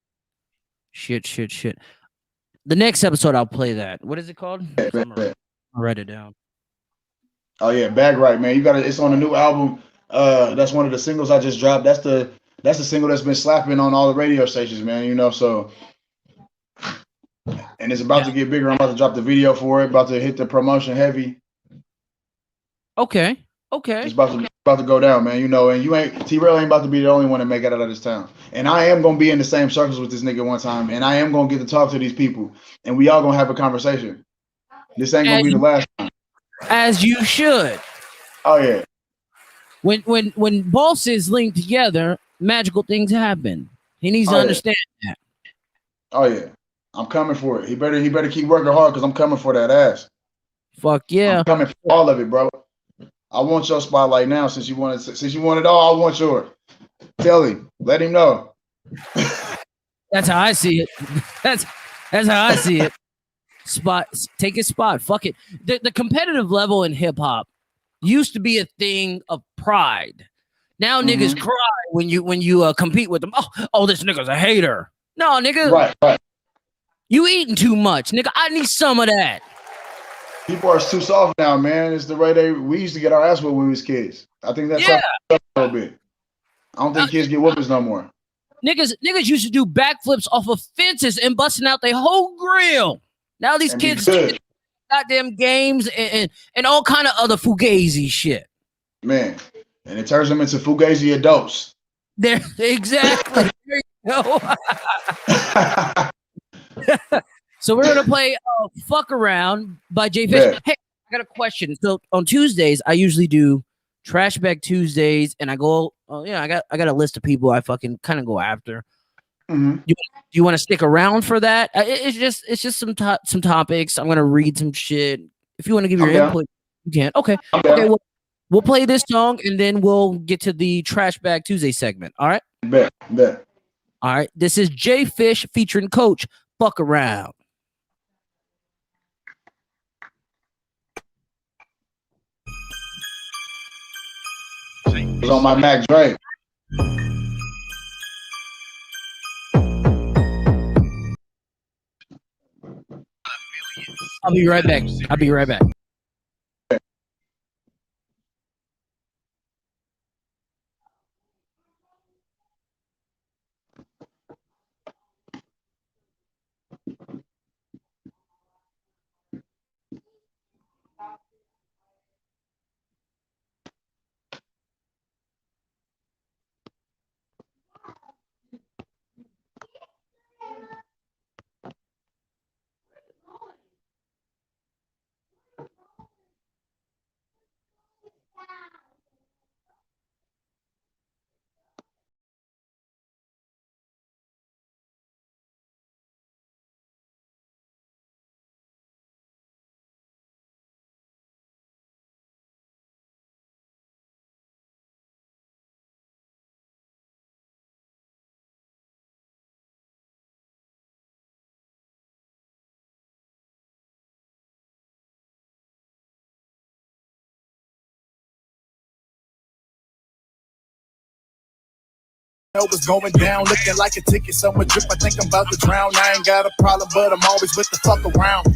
The next episode I'll play that. What is it called? I'll write it down. Oh yeah, Bag Right, man. You got it. It's on a new album. That's one of the singles I just dropped. That's the single that's been slapping on all the radio stations, man. You know, so and it's about to get bigger. I'm about to drop the video for it. About to hit the promotion heavy. Okay. It's about to go down, man. You know, and T-Rell ain't about to be the only one to make it out of this town. And I am gonna be in the same circles with this nigga one time, and I am gonna get to talk to these people, and we all gonna have a conversation. This ain't gonna be the last time. As you should. Oh yeah. When bosses link together, magical things happen. He needs to understand that. Oh yeah. I'm coming for it. He better keep working hard because I'm coming for that ass. Fuck yeah. I'm coming for all of it, bro. I want your spotlight now since you want it all. I want yours. Tell him. Let him know. That's how I see it. That's how I see it. Take his spot. Fuck it. The competitive level in hip hop used to be a thing of pride. Now niggas cry when you compete with them. Oh, this nigga's a hater. No, nigga. Right. You eating too much, nigga. I need some of that. People are too soft now, man. It's the way we used to get our ass whooped when we was kids. I think that's up a little bit. I don't think kids get whoopings no more. Niggas used to do backflips off of fences and busting out their whole grill. Now these kids goddamn games and all kind of other fugazi shit. Man, and it turns them into fugazi adults. There, exactly. There you go. So we're gonna play "Fuck Around" by Jay Fish. Yeah. Hey, I got a question. So on Tuesdays, I usually do Trash Bag Tuesdays, and I go, I got a list of people I fucking kind of go after. Mm-hmm. You want to stick around for that? It's just some topics. I'm gonna read some shit. If you want to give your input, you can. Okay. Okay. We'll play this song and then we'll get to the Trash Bag Tuesday segment. All right. Bet. All right. This is Jay Fish featuring Coach. Fuck Around. It was on my Mac Dre. I'll be right back. What's going down, looking like a ticket, somewhere drip. I think I'm about to drown. I ain't got a problem, but I'm always with the fuck around.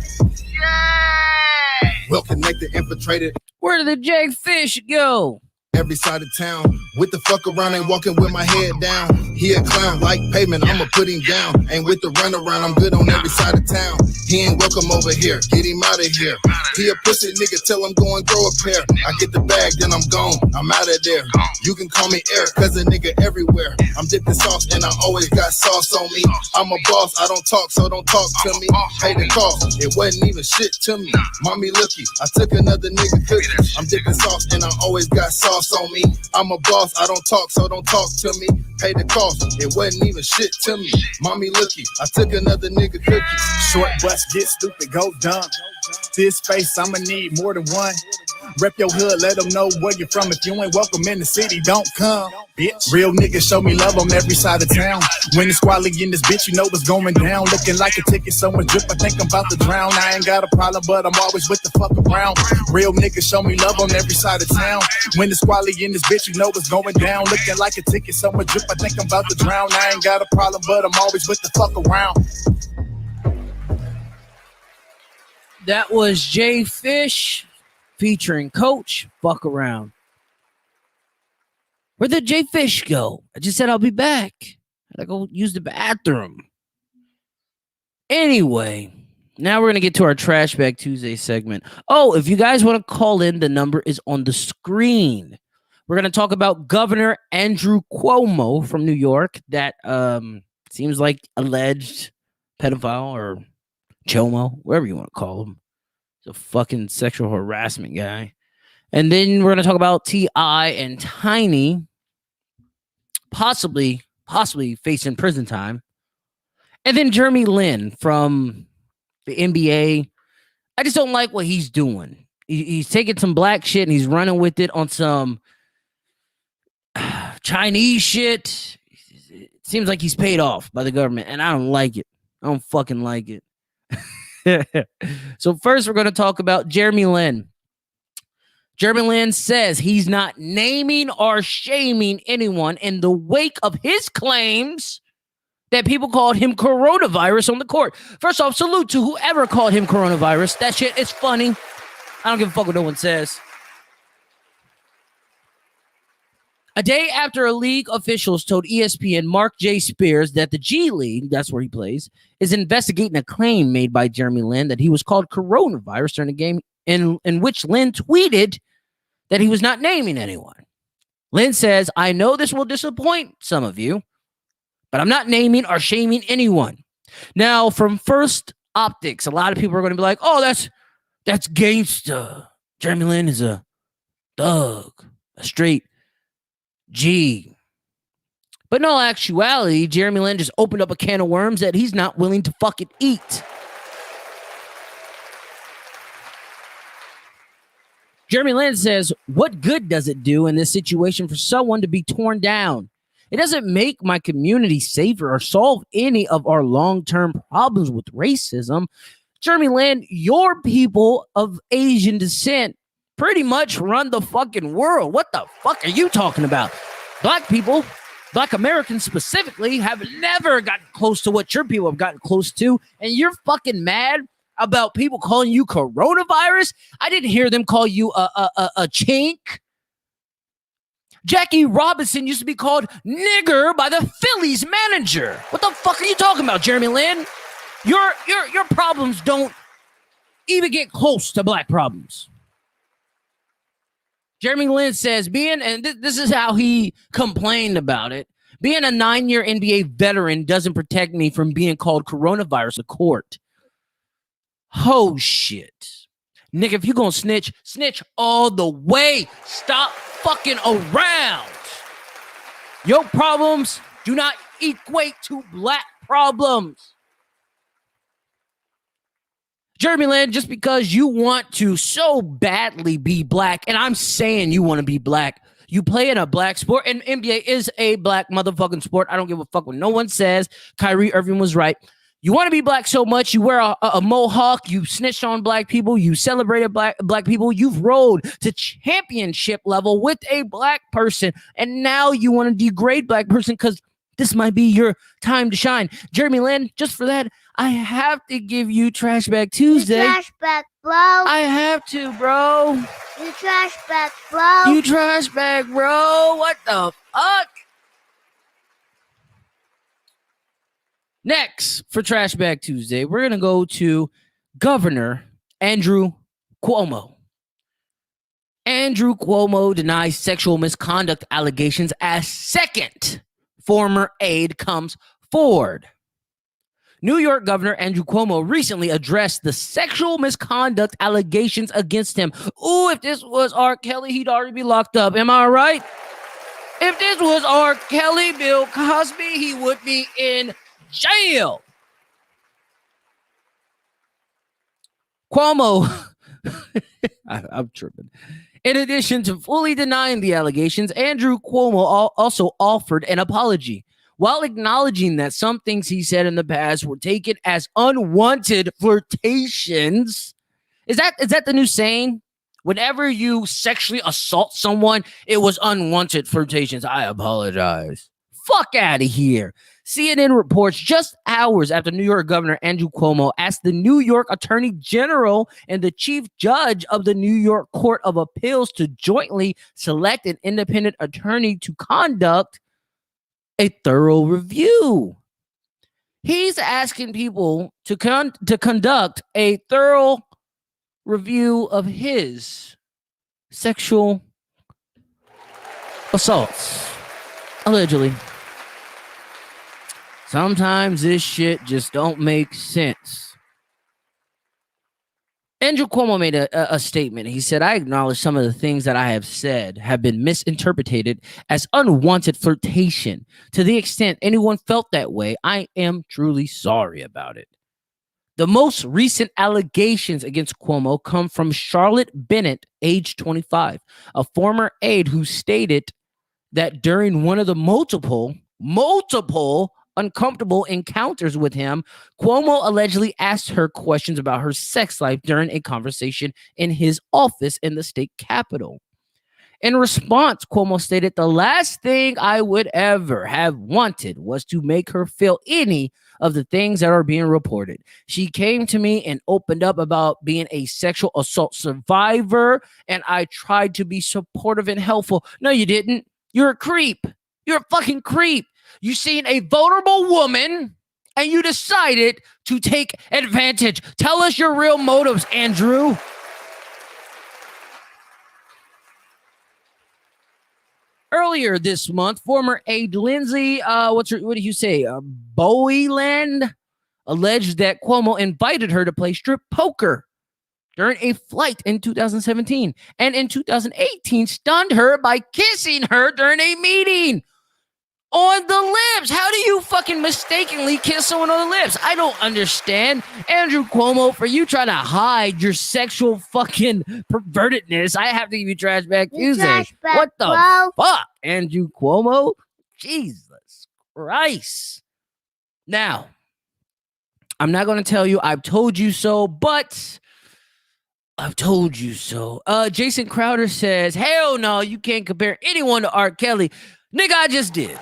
Well connected, infiltrated. Where did the Jay Fish go? Every side of town, with the fuck around, ain't walking with my head down. He a clown, like pavement, I'ma put him down. Ain't with the run around, I'm good on every side of town. He ain't welcome over here, get him out of here. He a pussy nigga, tell him go and grow a pair. I get the bag, then I'm gone, I'm out of there. You can call me Eric, cause a nigga everywhere. I'm dipping sauce and I always got sauce on me. I'm a boss, I don't talk, so don't talk to me. Pay the cost, it wasn't even shit to me. Mommy looky, I took another nigga cookie. I'm dipping sauce and I always got sauce on me. I'm a boss, I don't talk, so don't talk to me. Pay the cost, it wasn't even shit to me. Mommy looky, I took another nigga cookie. Short bus, get stupid, go dumb. This space, I'ma need more than one. Rep your hood, let them know where you're from. If you ain't welcome in the city, don't come, bitch. Real niggas show me love on every side of town. When it's squally in this bitch, you know what's going down. Looking like a ticket, someone drip, I think I'm about to drown. I ain't got a problem, but I'm always with the fuck around. Real niggas show me love on every side of town. When it's squally in this bitch, you know what's going down. Looking like a ticket, someone drip, I think I'm about to drown. I ain't got a problem, but I'm always with the fuck around. That was Jay Fish featuring Coach. Fuck Around. Where'd the Jay Fish go? I just said I'll be back. I gotta go use the bathroom. Anyway, now we're gonna get to our Trash Bag Tuesday segment. Oh, if you guys want to call in, the number is on the screen. We're gonna talk about Governor Andrew Cuomo from New York. That seems like alleged pedophile or chomo, whatever you want to call him. He's a fucking sexual harassment guy. And then we're going to talk about T.I. and Tiny possibly facing prison time. And then Jeremy Lin from the NBA. I just don't like what he's doing. He's taking some black shit and he's running with it on some Chinese shit. It seems like he's paid off by the government, and I don't like it. I don't fucking like it. So first, we're going to talk about Jeremy Lin. Jeremy Lin says he's not naming or shaming anyone in the wake of his claims that people called him coronavirus on the court. First off, salute to whoever called him coronavirus. That shit is funny. I don't give a fuck what no one says. A day after a league officials told ESPN Mark J. Spears that the G League, that's where he plays, is investigating a claim made by Jeremy Lin that he was called coronavirus during a game in which Lin tweeted that he was not naming anyone. Lin says, I know this will disappoint some of you, but I'm not naming or shaming anyone. Now, from first optics, a lot of people are going to be like, oh, that's gangsta. Jeremy Lin is a thug, a straight G. But in all actuality, Jeremy Lin just opened up a can of worms that he's not willing to fucking eat. Jeremy Lin says, what good does it do in this situation for someone to be torn down? It doesn't make my community safer or solve any of our long-term problems with racism. Jeremy Lin, your people of Asian descent pretty much run the fucking world. What the fuck are you talking about? Black people, Black Americans specifically, have never gotten close to what your people have gotten close to, and you're fucking mad about people calling you coronavirus? I didn't hear them call you a chink. Jackie Robinson used to be called nigger by the Phillies manager. What the fuck are you talking about, Jeremy Lin? Your problems don't even get close to black problems. Jeremy Lin says, this is how he complained about it, being a 9-year NBA veteran doesn't protect me from being called coronavirus in court. Oh, shit. Nigga, if you gonna snitch, snitch all the way. Stop fucking around. Your problems do not equate to black problems. Jeremy Lin, just because you want to so badly be black, and I'm saying you want to be black, you play in a black sport, and NBA is a black motherfucking sport. I don't give a fuck what no one says. Kyrie Irving was right. You want to be black so much, you wear a mohawk, you snitched on black people, you celebrated black people, you've rolled to championship level with a black person, and now you want to degrade black person because this might be your time to shine. Jeremy Lin, just for that, I have to give you Trash Bag Tuesday. You trash bag, bro. I have to, bro. You trash bag, bro. You trash bag, bro. What the fuck? Next, for Trash Bag Tuesday, we're going to go to Governor Andrew Cuomo. Andrew Cuomo denies sexual misconduct allegations as second former aide comes forward. New York Governor Andrew Cuomo recently addressed the sexual misconduct allegations against him. Ooh, if this was R. Kelly, he'd already be locked up. Am I right? If this was R. Kelly, Bill Cosby, he would be in jail. Cuomo, I'm tripping. In addition to fully denying the allegations, Andrew Cuomo also offered an apology while acknowledging that some things he said in the past were taken as unwanted flirtations. Is that the new saying? Whenever you sexually assault someone, it was unwanted flirtations. I apologize. Fuck out of here. CNN reports just hours after New York Governor Andrew Cuomo asked the New York Attorney General and the Chief Judge of the New York Court of Appeals to jointly select an independent attorney to conduct a thorough review. He's asking people to conduct a thorough review of his sexual assaults, allegedly. Sometimes this shit just don't make sense. Andrew Cuomo made a statement. He said, I acknowledge some of the things that I have said have been misinterpreted as unwanted flirtation. To the extent anyone felt that way, I am truly sorry about it. The most recent allegations against Cuomo come from Charlotte Bennett, age 25, a former aide who stated that during one of the multiple uncomfortable encounters with him, Cuomo allegedly asked her questions about her sex life during a conversation in his office in the state capitol. In response, Cuomo stated, the last thing I would ever have wanted was to make her feel any of the things that are being reported. She came to me and opened up about being a sexual assault survivor, and I tried to be supportive and helpful. No, you didn't. You're a creep. You're a fucking creep. You seen a vulnerable woman and you decided to take advantage. Tell us your real motives, Andrew. Earlier this month, former aide Lindsay, what did you say? Boyland alleged that Cuomo invited her to play strip poker during a flight in 2017, and in 2018 stunned her by kissing her during a meeting on the lips. How do you fucking mistakenly kiss someone on the lips? I don't understand. Andrew Cuomo, for you trying to hide your sexual fucking pervertedness, I have to give you trash back Tuesday. Trash back, What the bro. fuck, Andrew Cuomo? Jesus Christ. Now, I'm not going to tell you I've told you so, but I've told you so. Jason Crowder says, hell no, you can't compare anyone to R. Kelly. Nigga, I just did.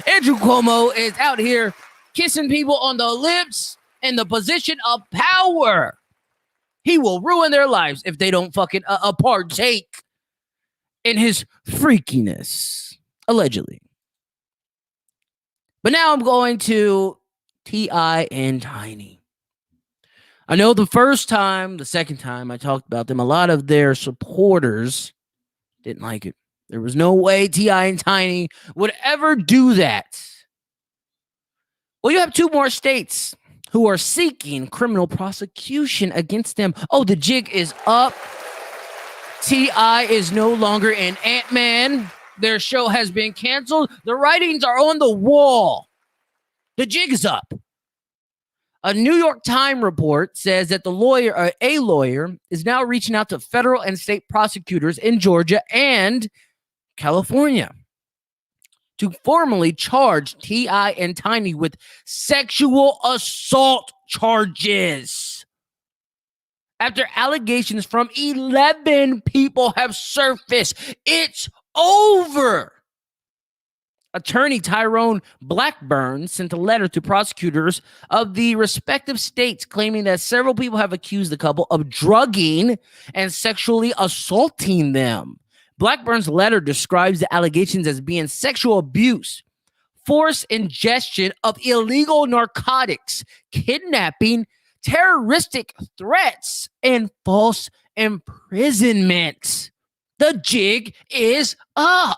Andrew Cuomo is out here kissing people on the lips in the position of power. He will ruin their lives if they don't fucking partake in his freakiness, allegedly. But now I'm going to T.I. and Tiny. I know the first time, the second time I talked about them, a lot of their supporters didn't like it. There was no way T.I. and Tiny would ever do that. Well, you have two more states who are seeking criminal prosecution against them. Oh, the jig is up. T.I. is no longer in Ant-Man. Their show has been canceled. The writings are on the wall. The jig is up. A New York Times report says that a lawyer is now reaching out to federal and state prosecutors in Georgia and California to formally charge T.I. and Tiny with sexual assault charges after allegations from 11 people have surfaced. It's over. Attorney Tyrone Blackburn sent a letter to prosecutors of the respective states claiming that several people have accused the couple of drugging and sexually assaulting them. Blackburn's letter describes the allegations as being sexual abuse, forced ingestion of illegal narcotics, kidnapping, terroristic threats, and false imprisonment. The jig is up.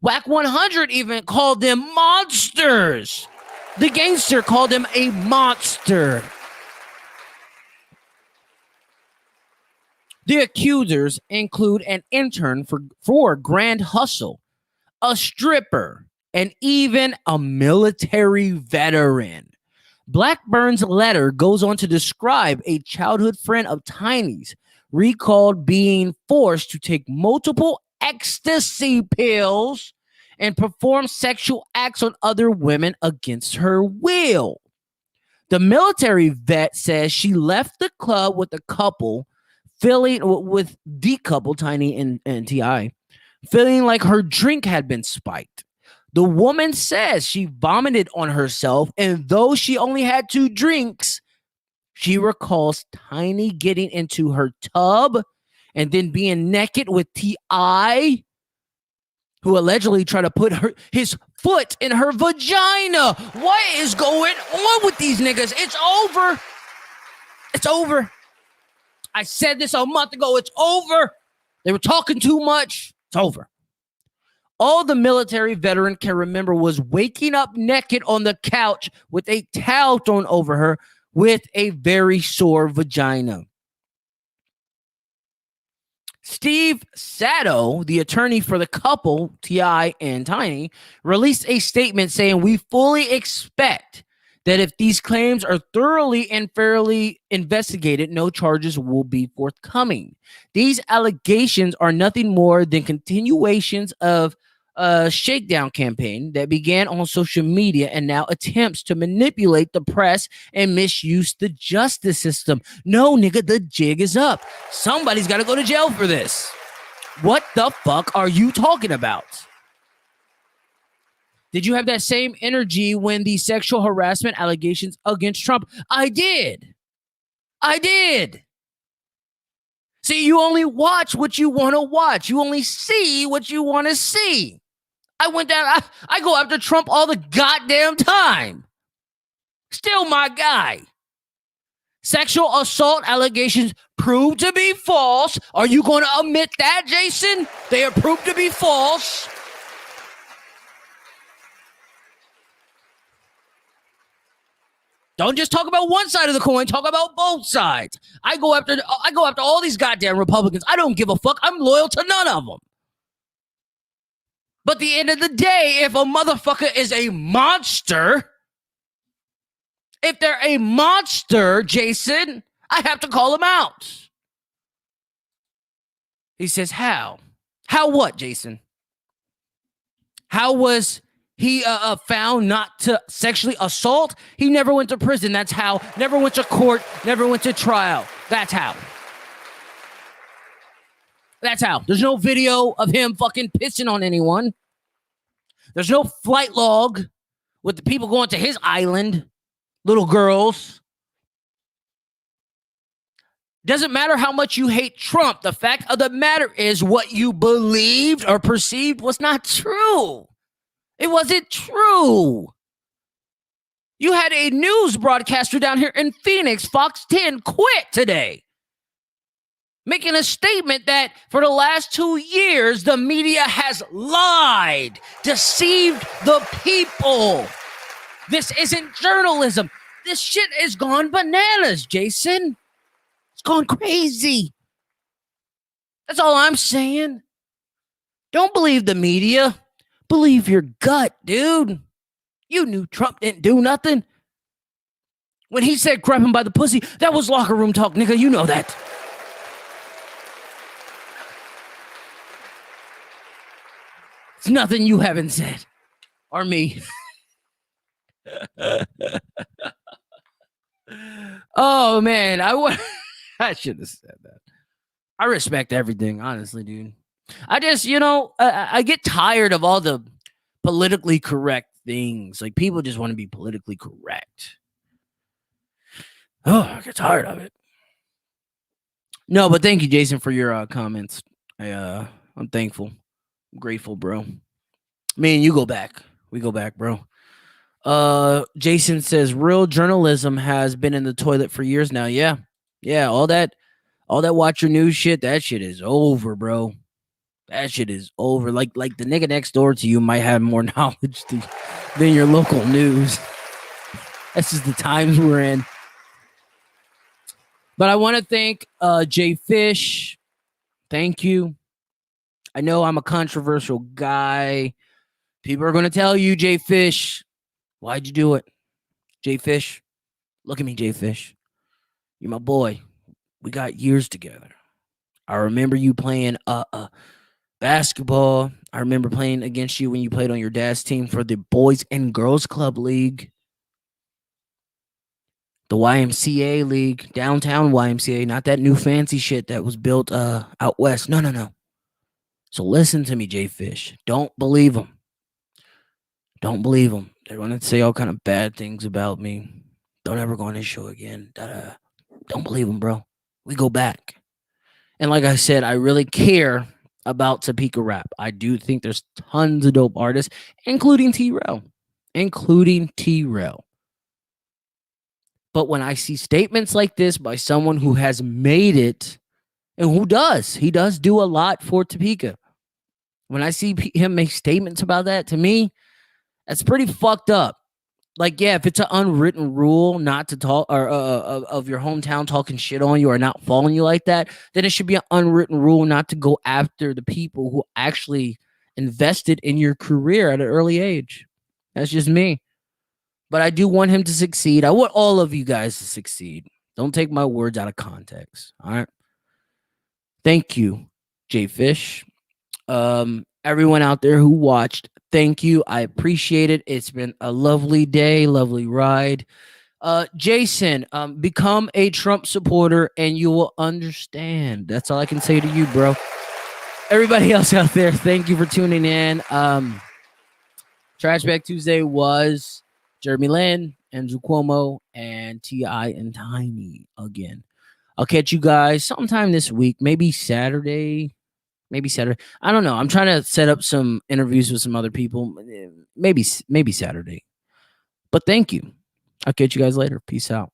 Whack 100 even called them monsters. The gangster called him a monster. The accusers include an intern for Grand Hustle, a stripper, and even a military veteran. Blackburn's letter goes on to describe a childhood friend of Tiny's recalled being forced to take multiple ecstasy pills and perform sexual acts on other women against her will. The military vet says she left the club with the couple, with the couple, Tiny and T.I., feeling like her drink had been spiked. The woman says she vomited on herself, and though she only had 2 drinks, she recalls Tiny getting into her tub and then being naked with T.I., who allegedly tried to put his foot in her vagina. What is going on with these niggas? It's over. It's over. I said this a month ago. It's over. They were talking too much. It's over. All the military veteran can remember was waking up naked on the couch with a towel thrown over her with a very sore vagina. Steve Sato, the attorney for the couple, T.I. and Tiny, released a statement saying, "We fully expect that if these claims are thoroughly and fairly investigated, no charges will be forthcoming. These allegations are nothing more than continuations of a shakedown campaign that began on social media and now attempts to manipulate the press and misuse the justice system." No, nigga, the jig is up. Somebody's got to go to jail for this. What the fuck are you talking about? Did you have that same energy when the sexual harassment allegations against Trump? I did. See, you only watch what you want to watch. You only see what you want to see. I went down, I go after Trump all the goddamn time. Still my guy. Sexual assault allegations proved to be false. Are you going to admit that, Jason? They are proved to be false. Don't just talk about one side of the coin, talk about both sides. I go after all these goddamn Republicans. I don't give a fuck. I'm loyal to none of them. But at the end of the day, if a motherfucker is a monster, if they're a monster, Jason, I have to call him out. He says, how? How what, Jason? How was he found not to sexually assault? He never went to prison. That's how. Never went to court. Never went to trial. That's how. That's how. There's no video of him fucking pissing on anyone. There's no flight log with the people going to his island. Little girls. Doesn't matter how much you hate Trump. The fact of the matter is what you believed or perceived was not true. It wasn't true. You had a news broadcaster down here in Phoenix, Fox 10, quit today, making a statement that for the last 2 years, the media has lied, deceived the people. This isn't journalism. This shit is gone bananas, Jason. It's gone crazy. That's all I'm saying. Don't believe the media. Believe your gut, dude. You knew Trump didn't do nothing. When he said grab him by the pussy, that was locker room talk, nigga. You know that. It's nothing you haven't said. Or me. Oh, man. I should have said that. I respect everything, honestly, dude. I just, I get tired of all the politically correct things. Like, people just want to be politically correct. Oh, I get tired of it. No, but thank you, Jason, for your comments. I'm thankful. I'm grateful, bro. Me and you go back. We go back, bro. Jason says real journalism has been in the toilet for years now. Yeah. All that watch your news shit, that shit is over, bro. That shit is over. Like the nigga next door to you might have more knowledge than your local news. This is the times we're in. But I want to thank Jay Fish. Thank you. I know I'm a controversial guy. People are going to tell you, Jay Fish, why'd you do it? Jay Fish, look at me, Jay Fish. You're my boy. We got years together. I remember you playing basketball. I remember playing against you when you played on your dad's team for the Boys and Girls Club League. The YMCA League, downtown YMCA, not that new fancy shit that was built out west. No. So listen to me, Jay Fish. Don't believe them. Don't believe them. They're going to say all kind of bad things about me. Don't ever go on this show again. Don't believe them, bro. We go back. And like I said, I really care about Topeka rap. I do think there's tons of dope artists, including T-Rell. But when I see statements like this by someone who has made it, and he does do a lot for Topeka. When I see him make statements about that, to me, that's pretty fucked up. Like, yeah, if it's an unwritten rule not to talk or of your hometown talking shit on you or not following you like that, then it should be an unwritten rule not to go after the people who actually invested in your career at an early age. That's just me. But I do want him to succeed. I want all of you guys to succeed. Don't take my words out of context. All right. Thank you, Jay Fish. Everyone out there who watched, thank you. I appreciate it. It's been a lovely day, lovely ride. Jason, become a Trump supporter and you will understand. That's all I can say to you, bro. Everybody else out there, thank you for tuning in. Trash Bag Tuesday was Jeremy Lin, Andrew Cuomo, and T.I. and Tiny again. I'll catch you guys sometime this week, maybe Saturday. I don't know. I'm trying to set up some interviews with some other people. Maybe Saturday. But thank you. I'll catch you guys later. Peace out.